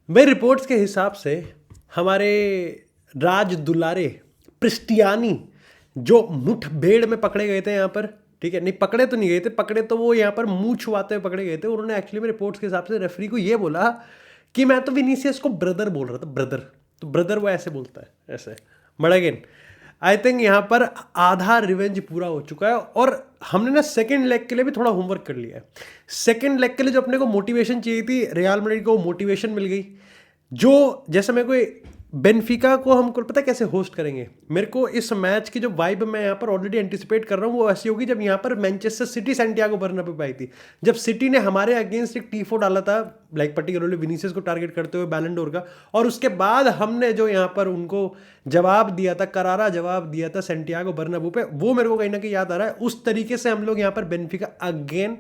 मेरे रिपोर्ट्स के हिसाब से हमारे राज दुलारे क्रिस्टियानी जो मुठभेड़ में पकड़े गए थे यहाँ पर, ठीक है, नहीं पकड़े तो नहीं गए थे, पकड़े तो वो यहाँ पर मुंह छुआते हुए पकड़े गए थे। उन्होंने एक्चुअली में रिपोर्ट्स के हिसाब से रेफरी को ये बोला कि मैं तो विनीसियस को ब्रदर बोल रहा था, ब्रदर। तो ब्रदर वो ऐसे बोलता है, ऐसे। बट अगेन आई थिंक यहाँ पर आधा रिवेंज पूरा हो चुका है और हमने ना सेकंड लेग के लिए भी थोड़ा होमवर्क कर लिया है। सेकंड लेग के लिए जो अपने को मोटिवेशन चाहिए थी, रियल मैड्रिड को मोटिवेशन मिल गई। जो जैसे मेरे को बेनफिका को हमको पता है कैसे होस्ट करेंगे। मेरे को इस मैच की जो वाइब मैं यहाँ पर ऑलरेडी एंटिसिपेट कर रहा हूँ वो ऐसी होगी जब यहाँ पर मैनचेस्टर सिटी सैंटियागो बर्नाब्यू पे आई थी, जब सिटी ने हमारे अगेंस्ट एक टीफो डाला था, लाइक पर्टिकुलरली विनीसियस को टारगेट करते हुए बैलन डोर का, और उसके बाद हमने जो यहाँ पर उनको जवाब दिया था, करारा जवाब दिया था सैंटियागो बर्नाब्यू पे, वो मेरे को कहीं ना कहीं याद आ रहा है। उस तरीके से हम लोग यहाँ पर बेनफिका अगेन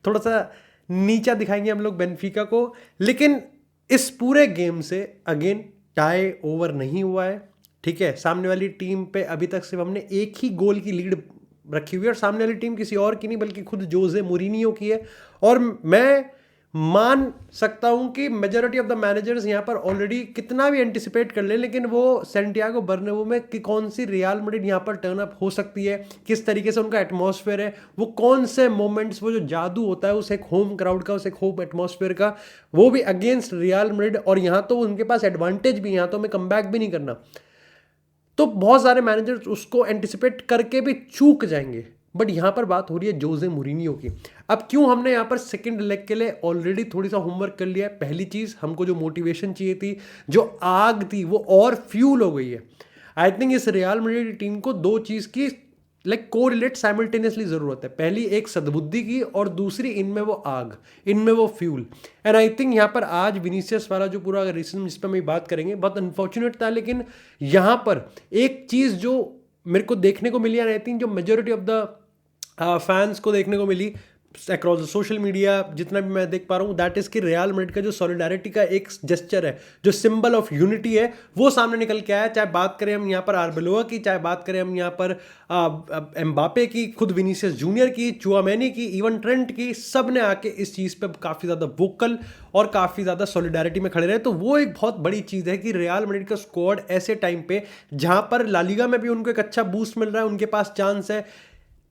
थोड़ा सा नीचा दिखाएंगे हम लोग बेनफिका को। लेकिन इस पूरे गेम से अगेन टाई ओवर नहीं हुआ है, ठीक है। सामने वाली टीम पे अभी तक सिर्फ हमने एक ही गोल की लीड रखी हुई है और सामने वाली टीम किसी और की नहीं बल्कि खुद जोजे मोरिनियो की है। और मैं मान सकता हूं कि मेजॉरिटी ऑफ द मैनेजर्स यहां पर ऑलरेडी कितना भी एंटिसिपेट कर ले, लेकिन वो सैंटियागो बर्नाब्यू में कि कौन सी रियल मैड्रिड यहां पर टर्न अप हो सकती है, किस तरीके से उनका एटमॉस्फेयर है, वो कौन से मोमेंट्स, वो जो जादू होता है उस एक होम क्राउड का, उस एक होम एटमॉस्फेयर का, वो भी अगेंस्ट रियल मैड्रिड। और यहां तो उनके पास एडवांटेज भी, यहां तो हमें कम बैक भी नहीं करना। तो बहुत सारे मैनेजर्स उसको एंटिसिपेट करके भी चूक जाएंगे। बट यहां पर बात हो रही है जोजे मोरिनियो की। अब क्यों हमने यहां पर सेकंड लेग के लिए ऑलरेडी थोड़ी सा होमवर्क कर लिया है। पहली चीज, हमको जो मोटिवेशन चाहिए थी, जो आग थी, वो और फ्यूल हो गई है। आई थिंक इस रियल मैड्रिड टीम को दो चीज की लाइक कोरिलेट साइमल्टेनियसली जरूरत है। पहली एक सद्बुद्धि की और दूसरी इनमें वो आग, इनमें वो फ्यूल। एंड आई थिंक यहाँ पर आज विनीसियस वाला जो पूरा रीजन जिस पर हम बात करेंगे बहुत अनफॉर्चुनेट था, लेकिन यहाँ पर एक चीज जो मेरे को देखने को मिली, आई थिंक जो मेजोरिटी ऑफ द फैंस को देखने को मिली अक्रॉस द सोशल मीडिया, जितना भी मैं देख पा रहा हूँ, दैट इज कि रियल मैड्रिड का जो सॉलिडारिटी का एक जेस्चर है, जो सिंबल ऑफ यूनिटी है, वो सामने निकल के आया। चाहे बात करें हम यहाँ पर आर्बेलोआ की, चाहे बात करें हम यहाँ पर एम्बापे की, खुद विनीसियस जूनियर की, चुआमेनी की, इवन ट्रेंट की, सब ने आके इस चीज़ पे काफ़ी ज़्यादा वोकल और काफ़ी ज़्यादा सॉलिडारिटी में खड़े रहे। तो वो एक बहुत बड़ी चीज़ है कि रियल मैड्रिड का स्क्वाड ऐसे टाइम पे जहाँ पर ला लीगा में भी उनको एक अच्छा बूस्ट मिल रहा है, उनके पास चांस है,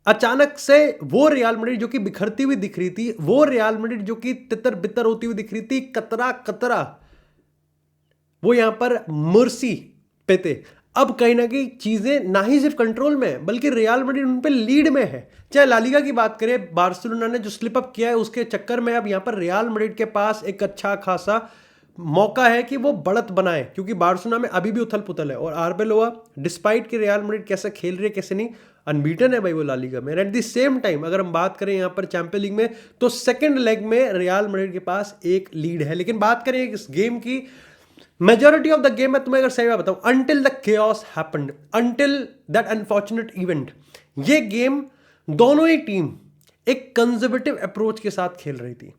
अचानक से वो रियल मैड्रिड जो कि बिखरती हुई दिख रही थी, वो रियल मैड्रिड जो कि तितर बितर होती हुई दिख रही थी, कतरा कतरा, वो यहां पर मर्सी पे थे। अब कहीं ना कहीं चीजें ना ही सिर्फ कंट्रोल में है बल्कि रियल मैड्रिड उन पे लीड में है। चाहे लालिगा की बात करें, बार्सिलोना ने जो स्लिप अप किया है उसके चक्कर में अब यहां पर रियल मैड्रिड के पास एक अच्छा खासा मौका है कि वो बढ़त बनाए, क्योंकि बार्सिलोना में अभी भी उथल पुथल है। और आर्बेलोआ डिस्पाइट कि रियल मैड्रिड कैसे खेल रही है कैसे नहीं, अनबीटन है भाई वो ला लीगा में। एट द सेम टाइम अगर हम बात करें यहाँ पर चैंपियन लीग में, तो सेकंड लेग में रियल मैड्रिड के पास एक लीड है। लेकिन बात करें इस गेम की, मेजॉरिटी ऑफ द गेम मैं तुम्हें अगर सही बात बताऊं, until the chaos happened, until that unfortunate event, ये गेम दोनों ही टीम एक कंजर्वेटिव अप्रोच के साथ खेल रही थी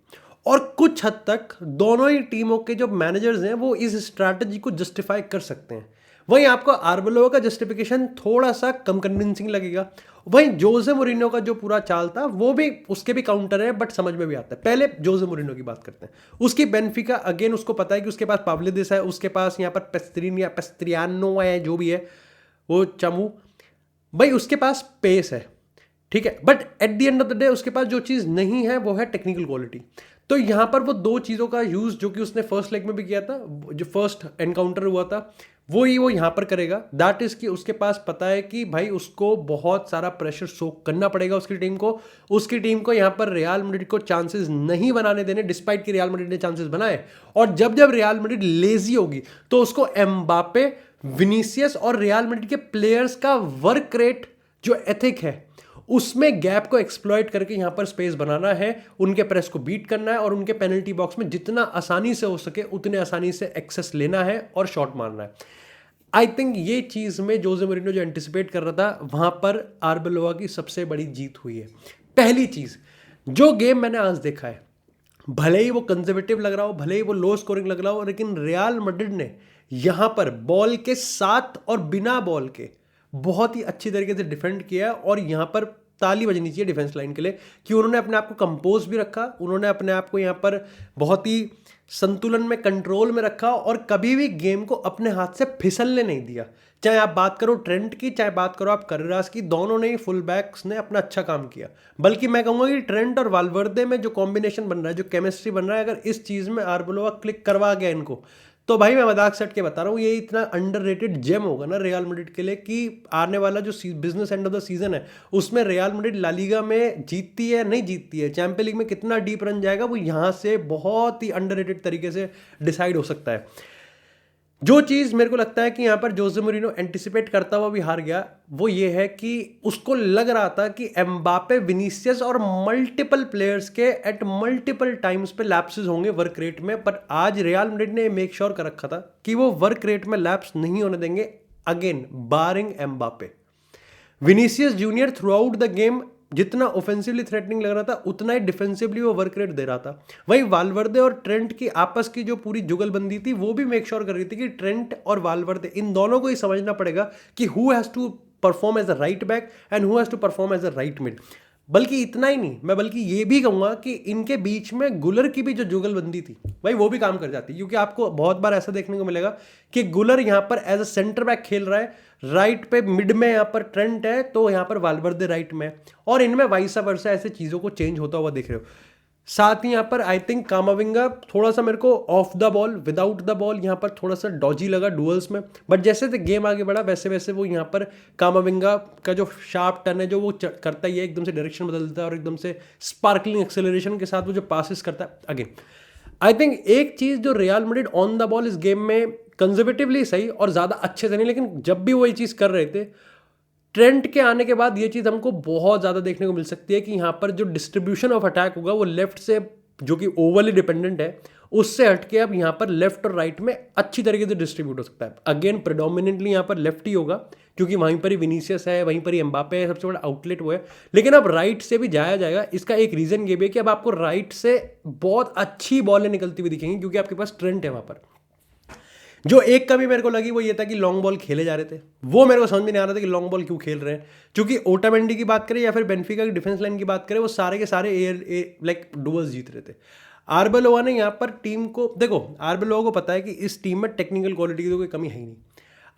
और कुछ हद तक दोनों ही टीमों के जो मैनेजर्स हैं वो इस स्ट्रैटेजी को जस्टिफाई कर सकते हैं। वहीं आपको आर्बेलोआ का जस्टिफिकेशन थोड़ा सा कम कन्विंसिंग लगेगा। वहीं जोसे मोरिनो का जो पूरा चाल था वो भी, उसके भी काउंटर है बट समझ में भी आता है। पहले जोसे मोरिनो की बात करते हैं। उसकी बेनफिका अगेन, उसको पता है कि उसके पास पावलिदिस है, उसके पास यहाँ पर पेस्त्रीन या पेस्त्रियानो है, जो भी है वो चमू भाई, उसके पास पेस है, ठीक है। But at the end of the day उसके पास जो चीज़ नहीं है वो है टेक्निकल क्वालिटी। तो यहां पर वो दो चीज़ों का यूज़ जो कि उसने फर्स्ट लेग में भी किया था, जो फर्स्ट एनकाउंटर हुआ था, वो यहां पर करेगा। दैट इज कि उसके पास पता है कि भाई उसको बहुत सारा प्रेशर सोक करना पड़ेगा उसकी टीम को यहां पर रियल मैड्रिड को चांसेस नहीं बनाने देने, डिस्पाइट कि रियल मैड्रिड ने चांसेस बनाए। और जब जब रियल मैड्रिड लेजी होगी तो उसको एम्बापे, विनीसियस और रियल मैड्रिड के प्लेयर्स का वर्क रेट जो एथिक है उसमें गैप को एक्सप्लॉइट करके यहां पर स्पेस बनाना है, उनके प्रेस को बीट करना है और उनके पेनल्टी बॉक्स में जितना आसानी से हो सके उतने आसानी से एक्सेस लेना है और शॉट मारना है। आई थिंक ये चीज में जोसे मोरिनो जो एंटिसिपेट कर रहा था, वहां पर आर्बेलोआ की सबसे बड़ी जीत हुई है। पहली चीज, जो गेम मैंने आज देखा है, भले ही वो कंजर्वेटिव लग रहा हो, भले ही वो लो स्कोरिंग लग रहा हो, लेकिन रियल मैड्रिड ने यहां पर बॉल के साथ और बिना बॉल के बहुत ही अच्छी तरीके से डिफेंड किया और यहां पर ताली बजनी चाहिए डिफेंस लाइन के लिए कि उन्होंने अपने आप को कंपोज भी रखा, उन्होंने अपने आप को यहाँ पर बहुत ही संतुलन में, कंट्रोल में रखा और कभी भी गेम को अपने हाथ से फिसलने नहीं दिया। चाहे आप बात करो ट्रेंट की, चाहे बात करो आप कर्रास की, दोनों ने ही फुल बैक्स ने अपना अच्छा काम किया। बल्कि मैं कहूँगा कि ट्रेंट और वाल्वर्दे में जो कॉम्बिनेशन बन रहा है, जो केमिस्ट्री बन रहा है, अगर इस चीज़ में आर्बेलोवा क्लिक करवा गया इनको, तो भाई मैं मजाक सेट के बता रहा हूँ, ये इतना अंडररेटेड जेम होगा ना रियल मैड्रिड के लिए कि आने वाला जो business end of the season है उसमें रियल मैड्रिड ला लीगा में जीतती है नहीं जीतती है, चैंपियन लीग में कितना डीप रन जाएगा, वो यहाँ से बहुत ही अंडररेटेड तरीके से डिसाइड हो सकता है। जो चीज़ मेरे को लगता है कि यहाँ पर जोसे मोरिनो एंटिसिपेट करता हुआ भी हार गया, वो ये है कि उसको लग रहा था कि एम्बापे, विनीसियस और मल्टीपल प्लेयर्स के एट मल्टीपल टाइम्स पे लैप्सेस होंगे वर्क रेट में, पर आज रियल मैड्रिड ने मेक श्योर कर रखा था कि वो वर्क रेट में लैप्स नहीं होने देंगे, again barring Mbappe. Vinicius Junior throughout the game जितना ऑफेंसिवली थ्रेटनिंग लग रहा था उतना ही डिफेंसिवली वो वर्क रेट दे रहा था। वहीं वाल्वर्दे और ट्रेंट की आपस की जो पूरी जुगलबंदी थी वो भी मेक श्योर कर रही थी कि ट्रेंट और वाल्वर्दे इन दोनों को ही समझना पड़ेगा कि who has to perform as a right back and who has to perform as a right mid. बल्कि इतना ही नहीं, मैं बल्कि ये भी कहूँगा कि इनके बीच में गुलर की भी जो जुगलबंदी थी भाई वो भी काम कर जाती, क्योंकि आपको बहुत बार ऐसा देखने को मिलेगा कि गुलर यहाँ पर एज अ सेंटर बैक खेल रहा है, राइट पे मिड में यहाँ पर ट्रेंट है, तो यहाँ पर वाल्वर्दे राइट में, और इनमें वाइसा वर्सा ऐसे चीज़ों को चेंज होता हुआ देख रहे हो। साथ ही यहाँ पर आई थिंक कामाविंगा थोड़ा सा मेरे को of the ball, without the ball यहाँ पर थोड़ा सा डॉजी लगा डुअल्स में, बट जैसे गेम आगे बढ़ा वैसे वैसे वो यहाँ पर कामाविंगा का जो शार्प टर्न है जो वो करता ही है, एकदम से डायरेक्शन बदल देता है और एकदम से स्पार्कलिंग एक्सेलरेशन के साथ वो जो पासिस करता है। अगेन आई थिंक एक चीज़ जो real Madrid on the ball इस गेम में कंजर्वेटिवली सही और ज़्यादा अच्छे से नहीं, लेकिन जब भी वो ये चीज़ कर रहे थे, ट्रेंट के आने के बाद ये चीज़ हमको बहुत ज़्यादा देखने को मिल सकती है कि यहाँ पर जो डिस्ट्रीब्यूशन ऑफ अटैक होगा वो लेफ्ट से, जो कि ओवरली डिपेंडेंट है, उससे हटके अब यहाँ पर लेफ्ट और राइट में अच्छी तरीके से डिस्ट्रीब्यूट हो सकता है। अगेन प्रेडोमिनेंटली यहाँ पर लेफ्ट ही होगा क्योंकि वहीं पर ही विनीसियस है, वहीं पर ही एम्बापे है, सबसे बड़ा आउटलेट वो है, लेकिन अब राइट से भी जाया जाएगा। इसका एक रीज़न ये भी है कि अब आपको राइट से बहुत अच्छी बॉलें निकलती हुई दिखेंगी क्योंकि आपके पास ट्रेंट है वहाँ पर। जो एक कमी मेरे को लगी वो ये था कि लॉन्ग बॉल खेले जा रहे थे, वो मेरे को समझ में नहीं आ रहा था कि लॉन्ग बॉल क्यों खेल रहे हैं, क्योंकि ओटामेंडी की बात करें या फिर बेनफिका की डिफेंस लाइन की बात करें, वो सारे के सारे लाइक डुअल्स जीत रहे थे। आर्बेलोवा ने यहाँ पर टीम को, देखो आर्बेलोवा को पता है कि इस टीम में टेक्निकल क्वालिटी की तो कोई कमी है ही नहीं।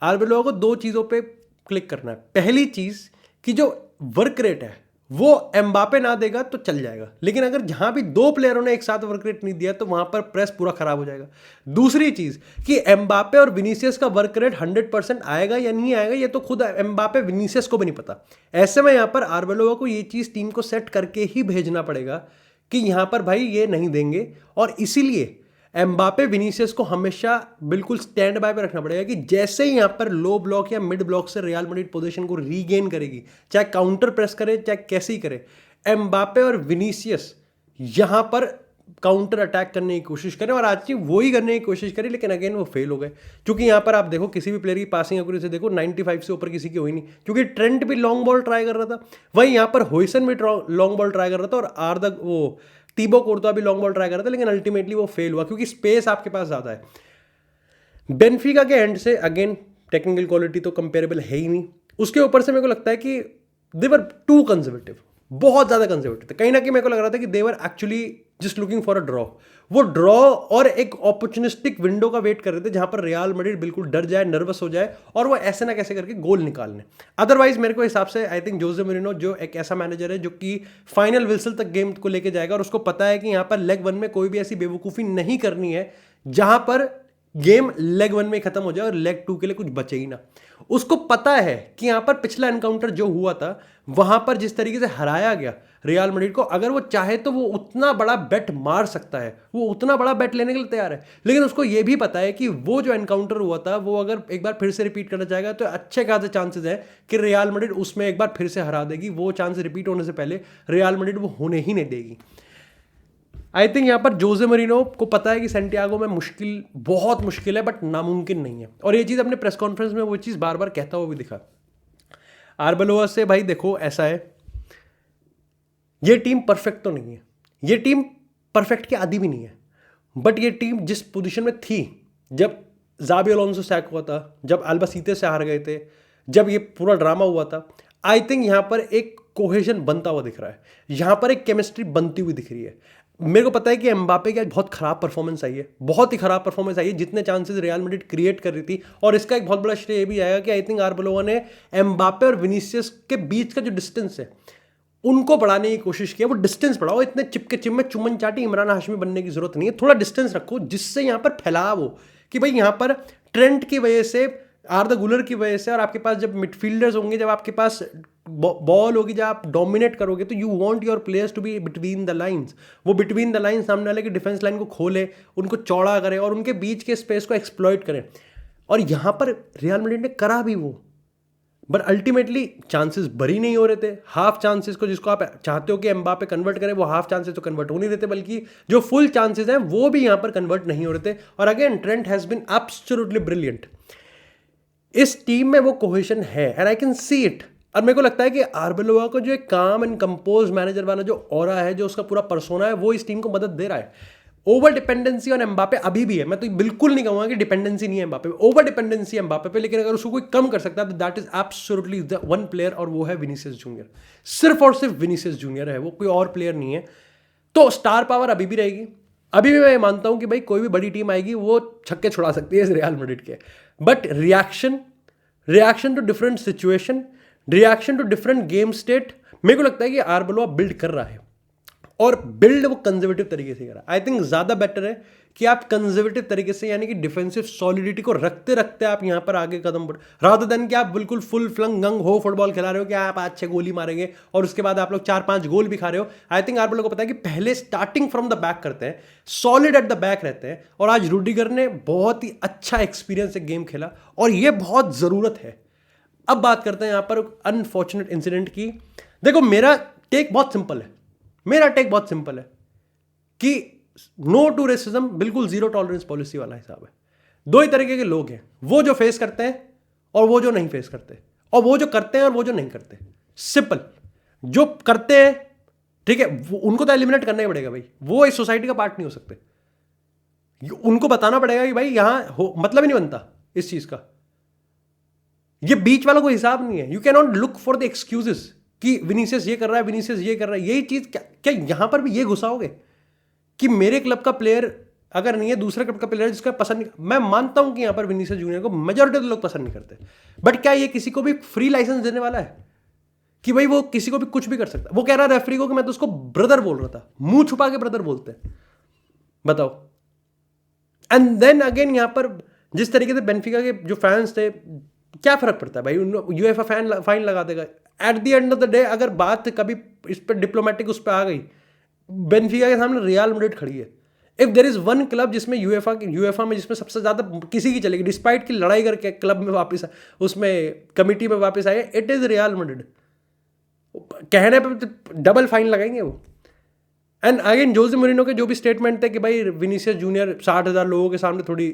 आर्बेलोवा को दो चीज़ों पे क्लिक करना है। पहली चीज़ कि जो वर्क रेट है वो एम्बापे ना देगा तो चल जाएगा, लेकिन अगर जहां भी दो प्लेयरों ने एक साथ वर्क रेट नहीं दिया तो वहां पर प्रेस पूरा खराब हो जाएगा। दूसरी चीज कि एम्बापे और विनीसियस का वर्क रेट 100% आएगा या नहीं आएगा ये तो खुद एम्बापे विनीसियस को भी नहीं पता। ऐसे में यहां पर आर्बेलोवा को ये चीज टीम को सेट करके ही भेजना पड़ेगा कि यहां पर भाई ये नहीं देंगे, और इसीलिए एम्बापे विनीसियस को हमेशा बिल्कुल स्टैंड बाय पे रखना पड़ेगा कि जैसे ही यहाँ पर लो ब्लॉक या मिड ब्लॉक से रियल मैड्रिड पोजीशन को रीगेन करेगी, चाहे काउंटर प्रेस करे चाहे कैसे ही करे, एम्बापे और विनीसियस यहाँ पर काउंटर अटैक करने की कोशिश करें, और आज की वो ही करने की कोशिश करी, लेकिन अगेन वो फेल हो गए। क्योंकि यहाँ पर आप देखो किसी भी प्लेयर की पासिंग एक्यूरेसी देखो 95 से ऊपर किसी की हुई नहीं, क्योंकि ट्रेंट भी लॉन्ग बॉल ट्राई कर रहा था, वहीं यहाँ पर होइसन भी लॉन्ग बॉल ट्राई कर रहा था, और वो तीबो कोर्तोआ भी लॉन्ग बॉल ट्राई कर रहा था, लेकिन अल्टीमेटली वो फेल हुआ क्योंकि स्पेस आपके पास ज़्यादा है। बेनफिका के एंड से अगेन टेक्निकल क्वालिटी तो कंपेरेबल है ही नहीं, उसके ऊपर से मेरे को लगता है कि दे वर टू कंजर्वेटिव, बहुत ज़्यादा कंजर्वेटिव थे। कहीं ना कहीं मेरे को लग रहा था कि they were actually just looking for a draw, वो ड्रॉ और एक अपॉर्चुनिस्टिक विंडो का वेट कर रहे थे जहां पर रियल मैड्रिड बिल्कुल डर जाए, नर्वस हो जाए और वो ऐसे ना कैसे करके गोल निकालने। अदरवाइज मेरे को हिसाब से आई थिंक जोसे मोरिनो जो एक ऐसा मैनेजर है जो कि फाइनल विसल तक गेम को लेके जाएगा, और उसको पता है कि यहाँ पर लेग 1 में कोई भी ऐसी बेवकूफ़ी नहीं करनी है जहां पर गेम लेग 1 में खत्म हो जाए और लेग 2 के लिए कुछ बचे ही ना। उसको पता है कि यहां पर पिछला एनकाउंटर जो हुआ था वहां पर जिस तरीके से हराया गया रियल मैड्रिड को, अगर वो चाहे तो वो उतना बड़ा बेट मार सकता है, वो उतना बड़ा बेट लेने के लिए तैयार है, लेकिन उसको ये भी पता है कि वो जो एनकाउंटर हुआ था वो अगर एक बार फिर से रिपीट करना चाहेगा तो अच्छे खासे चांसेस है कि रियल मैड्रिड उसमें एक बार फिर से हरा देगी। वो चांस रिपीट होने से पहले रियल मैड्रिड वो होने ही नहीं देगी। आई थिंक यहाँ पर जोसे मोरिनो को पता है कि सैंटियागो में मुश्किल, बहुत मुश्किल है, बट नामुमकिन नहीं है, और ये चीज़ अपने प्रेस कॉन्फ्रेंस में वो चीज़ बार बार कहता हुआ भी दिखा। आर्बेलोवा से भाई देखो ऐसा है, ये टीम परफेक्ट तो नहीं है, ये टीम परफेक्ट की आधी भी नहीं है, बट ये टीम जिस पोजीशन में थी जब ज़ाबी अलोंसो सैक हुआ था, जब अल्बासीते से हार गए थे, जब ये पूरा ड्रामा हुआ था, आई थिंक यहाँ पर एक कोहेजन बनता हुआ दिख रहा है, यहां पर एक केमिस्ट्री बनती हुई दिख रही है। मेरे को पता है कि एम्बापे की आज बहुत खराब परफॉर्मेंस आई है, बहुत ही खराब परफॉर्मेंस आई है, जितने चांसेस रियल मैड्रिड क्रिएट कर रही थी। और इसका एक बहुत बड़ा श्रेय भी आएगा कि आई थिंक आर्बेलोवा ने एम्बापे और विनीसियस के बीच का जो डिस्टेंस है उनको बढ़ाने की कोशिश की। वो डिस्टेंस बढ़ाओ, इतने चिपके चिम्मे चुमन चाटी इमरान हाशमी बनने की जरूरत नहीं है, थोड़ा डिस्टेंस रखो जिससे यहां पर फैलाव हो कि भाई यहां पर ट्रेंट की वजह से, आर्दा गुलर की वजह से, और आपके पास जब मिडफील्डर्स होंगे, जब आपके पास बॉल होगी, जब आप डोमिनेट करोगे, तो you want your players to be between the lines. वो बिटवीन द लाइंस सामने वाले की डिफेंस लाइन को खोले, उनको चौड़ा करे और उनके बीच के स्पेस को एक्सप्लॉइट करें। और यहां पर रियल मैड्रिड ने करा भी वो, बट अल्टीमेटली चांसेस बरी नहीं हो रहे थे। हाफ चांसेस को जिसको आप चाहते हो कि एम्बापे कन्वर्ट करे, वो हाफ चांसेस तो कन्वर्ट हो नहीं रहे थे, बल्कि जो फुल चांसेस हैं वो भी यहां पर कन्वर्ट नहीं हो रहे थे। और again Trent has been absolutely brilliant. इस टीम में वो कोहेशन है and I can see it. और मेरे को लगता है कि आर्बेलोवा को जो एक काम एंड कंपोज मैनेजर वाला जो ऑरा है, जो उसका पूरा पर्सोना है, वो इस टीम को मदद दे रहा है। ओवर डिपेंडेंसी ऑन एम्बापे अभी भी है, मैं तो बिल्कुल नहीं कहूंगा कि डिपेंडेंसी नहीं है एम्बापे पे, ओवर डिपेंडेंसी एम्बापे पे, लेकिन अगर उसको कोई कम कर सकता है तो that is absolutely the one player, और वो है विनीसियस जूनियर। सिर्फ और सिर्फ विनीसियस जूनियर है वो, कोई और प्लेयर नहीं है। तो स्टार पावर अभी भी रहेगी, अभी भी मैं मानता हूं कि भाई कोई भी बड़ी टीम आएगी वो छक्के छुड़ा सकती है इस रियल मैड्रिड के, but reaction to different situation, reaction to different game state, मेरे को लगता है कि आर्बेलोवा बिल्ड कर रहा है, और बिल्ड वो कंजर्वेटिव तरीके से कर रहा है। आई थिंक ज्यादा बेटर है कि आप कंजर्वेटिव तरीके से, यानी कि डिफेंसिव सॉलिडिटी को रखते रखते आप यहां पर आगे कदम बढ़, रादर देन कि आप बिल्कुल फुल फ्लंग गंग हो फुटबॉल खिला रहे हो कि आप 5-6 गोली मारेंगे और उसके बाद आप लोग 4-5 गोल भी खा रहे हो। आई थिंक आप लोगों को पता है कि पहले स्टार्टिंग फ्रॉम द बैक करते हैं, सॉलिड एट द बैक रहते हैं, और आज रूडिगर ने बहुत ही अच्छा एक्सपीरियंस एक गेम खेला, और ये बहुत जरूरत है। अब बात करते हैं यहां पर अनफॉर्चुनेट इंसिडेंट की। देखो मेरा टेक बहुत सिंपल है कि नो टू रेसिज्म, बिल्कुल जीरो टॉलरेंस पॉलिसी वाला हिसाब है। दो ही तरीके के लोग हैं, वो जो फेस करते हैं और वो जो नहीं फेस करते, और वो जो करते हैं और वो जो नहीं करते। सिंपल, जो करते हैं ठीक है, उनको तो एलिमिनेट करना ही पड़ेगा भाई, वो इस सोसाइटी का पार्ट नहीं हो सकते। उनको बताना पड़ेगा कि भाई यहां मतलब ही नहीं बनता इस चीज का। ये बीच वाला कोई हिसाब नहीं है। You can not look for the excuses कि विनीसियस ये कर रहा है, विनीसियस ये कर रहा है। यही चीज क्या यहां पर भी ये घुसाओगे कि मेरे क्लब का प्लेयर अगर नहीं है, दूसरे क्लब का प्लेयर जिसका पसंद नहीं। मैं मानता हूं कि यहां पर विनीसियस जूनियर को मेजॉरिटी लोग पसंद नहीं करते, बट क्या ये किसी को भी फ्री लाइसेंस देने वाला है कि भाई वो किसी को भी कुछ भी कर सकता? वो कह रहा है रेफरी को कि मैं तो उसको ब्रदर बोल रहा था, मुंह छुपा के ब्रदर बोलते हैं, बताओ। एंड देन अगेन यहां पर जिस तरीके से बेनफिका के जो फैंस थे, क्या फर्क पड़ता है भाई, यूएफए फाइन लगा देगा। At the end of the day अगर बात कभी इस पर डिप्लोमेटिक उस पर आ गई, बेनफिका के सामने रियल मैड्रिड खड़ी है। If there is one club जिसमें यूएफा में जिसमें सबसे ज्यादा किसी की चलेगी, डिस्पाइट की लड़ाई करके क्लब में वापस उसमें कमिटी में वापस आए, इट इज रियल मैड्रिड। कहने पे डबल फाइन लगाएंगे वो। एंड अगेन जोसे मोरिनो के जो भी स्टेटमेंट थे कि भाई विनीसियस जूनियर 60,000 लोगों के सामने थोड़ी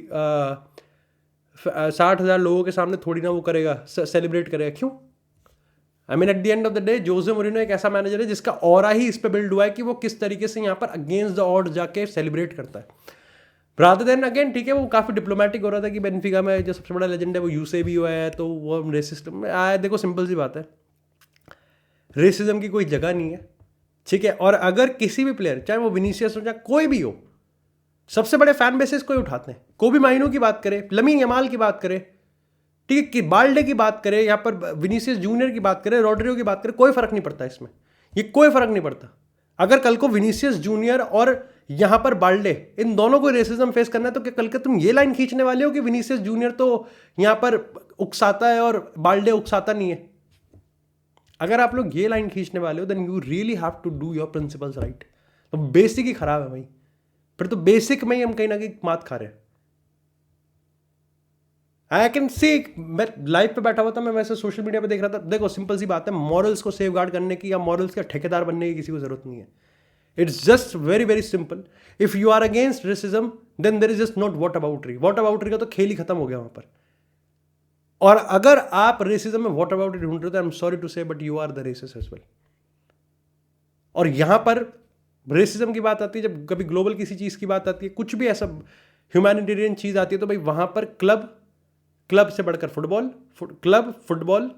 60,000 लोगों के सामने थोड़ी ना वो करेगा, सेलिब्रेट करेगा, क्यों? I mean at the end of the day Jose Moreno एक ऐसा मैनेजर है जिसका ऑरा ही इस पे बिल्ड हुआ है कि वो किस तरीके से यहाँ पर अगेंस्ट द ऑड जाके सेलिब्रेट करता है। रादर देन अगेन ठीक है, वो काफी डिप्लोमेटिक हो रहा था कि बेनफिका में जो सबसे बड़ा लेजेंड है वो यूसे भी हुआ है, तो वो रेसिस्ट में आया। देखो सिंपल सी बात है, रेसिज्म की कोई जगह नहीं है, ठीक है। और अगर किसी भी प्लेयर, चाहे वो विनीसियस हो चाहे कोई भी हो, सबसे बड़े फैन बेसिस कोई उठाते हैं, कोबी माइनो की बात करें, लमीन यमाल की बात करें, ठीक है, कि बाल्डे की बात करें, यहाँ पर विनीसियस जूनियर की बात करें, रॉड्रिगो की बात करें, कोई फर्क नहीं पड़ता इसमें, ये कोई फर्क नहीं पड़ता। अगर कल को विनीसियस जूनियर और यहाँ पर बाल्डे, इन दोनों को रेसिज्म फेस करना है, तो क्या कल के तुम ये लाइन खींचने वाले हो कि विनीसियस जूनियर तो यहाँ पर उकसाता है और बाल्डे उकसाता नहीं है? अगर आप लोग ये लाइन खींचने वाले हो, then you really have to do your principles right. तो बेसिक ही खराब है भाई, फिर तो बेसिक में ही हम कहीं ना कहीं मात खा रहे हैं। आई कैन सी, मैं लाइव पे बैठा हुआ था, मैं वैसे सोशल मीडिया पे देख रहा था। देखो सिंपल सी बात है, मॉरल्स को सेव गार्ड करने की या मॉरल्स का ठेकेदार बनने की किसी को जरूरत नहीं है। It's just very very simple. If you are against racism then there is just not whataboutery. Whataboutery का तो खेल ही खत्म हो गया वहां पर। और अगर आप रेसिज्म में व्हाट अबाउटरी ढूंढ रहे हो, I am sorry to say but you are the racist as well. और यहां पर रेसिज्म की बात आती है, जब कभी ग्लोबल किसी चीज की बात आती है, कुछ भी ऐसा ह्यूमैनिटेरियन चीज आती है, तो भाई वहां पर क्लब से बढ़कर फुटबॉल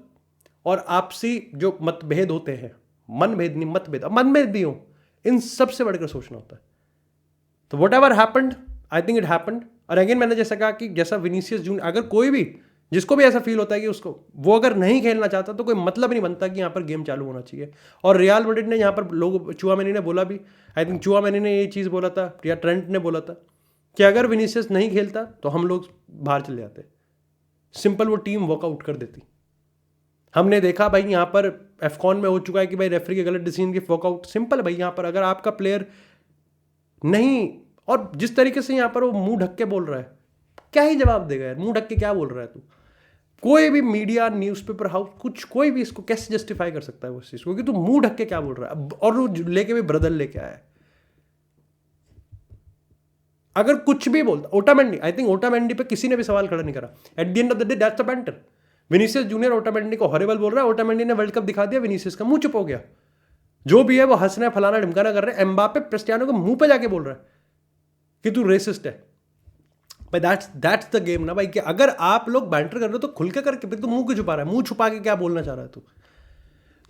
और आपसी जो मतभेद होते हैं मनभेद नहीं, मतभेद। अब मनभेद भी हो, इन सबसे बढ़कर सोचना होता है। तो what ever happened, I think it happened. और अगेन मैंने जैसा कहा कि जैसा विनीसियस जूनियर, अगर कोई भी, जिसको भी ऐसा फील होता है कि उसको वो अगर नहीं खेलना चाहता तो कोई मतलब नहीं बनता कि यहाँ पर गेम चालू होना चाहिए। और रियल मैड्रिड ने यहाँ पर लोग, चुआमेनी ने बोला भी, आई थिंक चुआमेनी ने ये चीज़ बोला था या ट्रेंट ने बोला था कि अगर विनीसियस नहीं खेलता तो हम लोग बाहर चले जाते। सिंपल, वो टीम वर्कआउट कर देती। हमने देखा भाई यहाँ पर एफकॉन में हो चुका है कि भाई रेफरी के गलत डिसीजन की वर्कआउट। सिंपल है भाई, यहाँ पर अगर आपका प्लेयर नहीं, और जिस तरीके से यहाँ पर वो मुंह ढक के बोल रहा है, क्या ही जवाब देगा यार, मुंह ढक के क्या बोल रहा है तू। कोई भी मीडिया, न्यूज़पेपर हाउस, कुछ कोई भी इसको कैसे जस्टिफाई कर सकता है उस चीज को कि तू मुंह ढक के क्या बोल रहा है। और वो लेके भी ब्रदर लेके आया है। अगर कुछ भी बोलता ओटामेंडी, आई थिंक ओटामेंडी पे किसी ने भी सवाल खड़ा नहीं करा। At the end of the day that's the banter. Vinicius junior Otamendi को हॉरिबल बोल रहा है, ओटामेंडी ने वर्ल्ड कप दिखा दिया, विनीसियस का मुंह चुप हो गया। जो भी है वो हंसना फलाना ढिमकाना कर रहे हैं। एम्बापे क्रिस्टियानो को मुंह पे जाके बोल रहा है कि तू रेसिस्ट है। भाई दैट्स द गेम ना भाई, कि अगर आप लोग बैंटर कर रहे हो तो खुल के करके, फिर तो मुंह क्यों छुपा रहा है, मुंह छुपा के क्या बोलना चाह रहा है तू।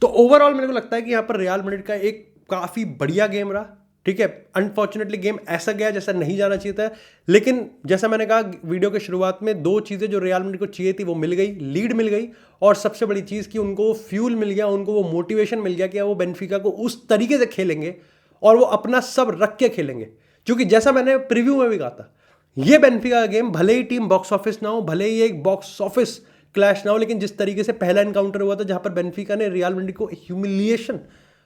तो ओवरऑल मेरे को लगता है कि यहाँ पर रियल मैड्रिड का एक काफी बढ़िया गेम रहा। ठीक है, अनफॉर्चुनेटली गेम ऐसा गया जैसा नहीं जाना चाहिए था, लेकिन जैसा मैंने कहा वीडियो के शुरुआत में, दो चीजें जो रियल मैड्रिड को चाहिए थी वो मिल गई, लीड मिल गई, और सबसे बड़ी चीज कि उनको फ्यूल मिल गया, उनको वो मोटिवेशन मिल गया कि वो बेनफिका को उस तरीके से खेलेंगे और वो अपना सब रख के खेलेंगे। क्योंकि जैसा मैंने प्रीव्यू में भी कहा था, ये बेनफिका का गेम भले ही टीम बॉक्स ऑफिस ना हो, भले ही एक बॉक्स ऑफिस क्लैश ना हो, लेकिन जिस तरीके से पहला एनकाउंटर हुआ था जहां पर बेनफिका ने रियल मैड्रिड को ह्यूमिलिएशन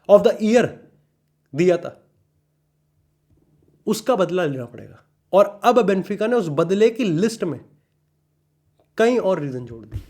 ऑफ द ईयर दिया था, उसका बदला लेना पड़ेगा। और अब बेनफिका ने उस बदले की लिस्ट में कई और रीजन जोड़ दी।